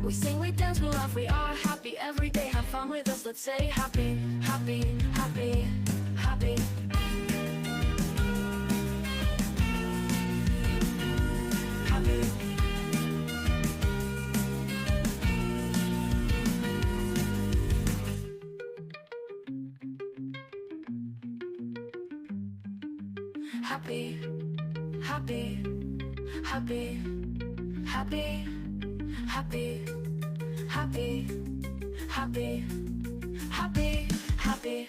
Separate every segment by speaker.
Speaker 1: We sing, we dance, we laugh, we are happy every day. Have fun with us, let's say happy, happy, happy, happy. Happy. Happy, happy, happy, happy, happy, happy, happy, happy, happy.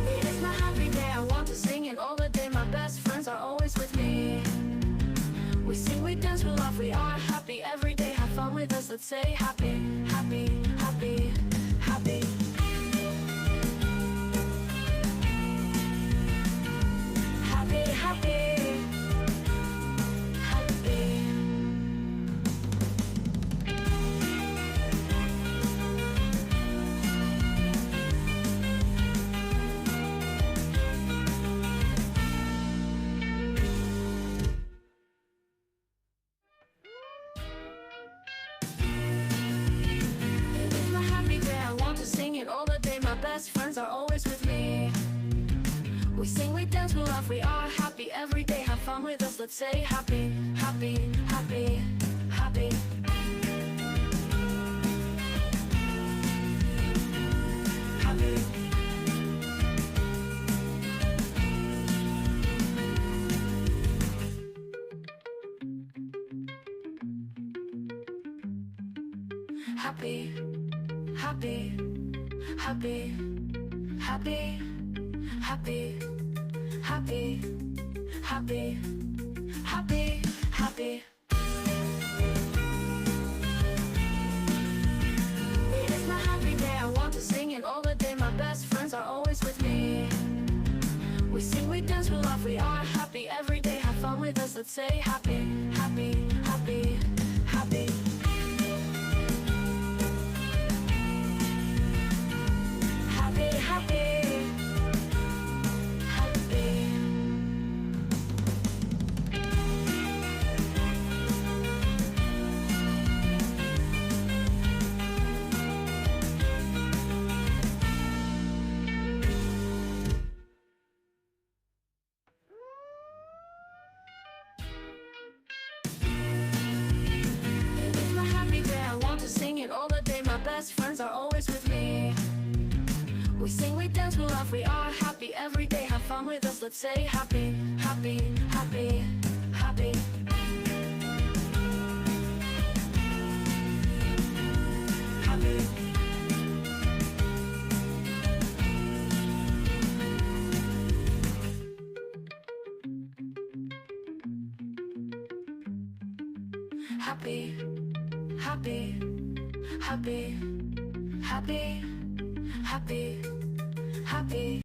Speaker 1: It is my happy day, I want to sing it all the day. My best friends are always with me. We sing, we dance, we laugh, we are happy every day. Have fun with us, let's say happy, happy, happy, happy. Happy, happy, happy. It is my happy day, I want to sing it all the day. My best friends are always with me. We sing, we dance, we laugh, we are happy every day. Have fun with us, let's say happy, happy, happy, happy. Happy. Happy, happy, happy, happy. Happy, happy, happy, happy, happy. It is my happy day, I want to sing it all the day. My best friends are always with me. We sing, we dance, we laugh, we are happy every day. Have fun with us, let's say happy, happy, happy, happy. Happy, happy. Sing it all the day, my best friends are always with me. We sing, we dance, we laugh, we are happy every day. Have fun with us, let's say happy, happy, happy, happy. Happy. Happy, happy, happy, happy, happy, happy.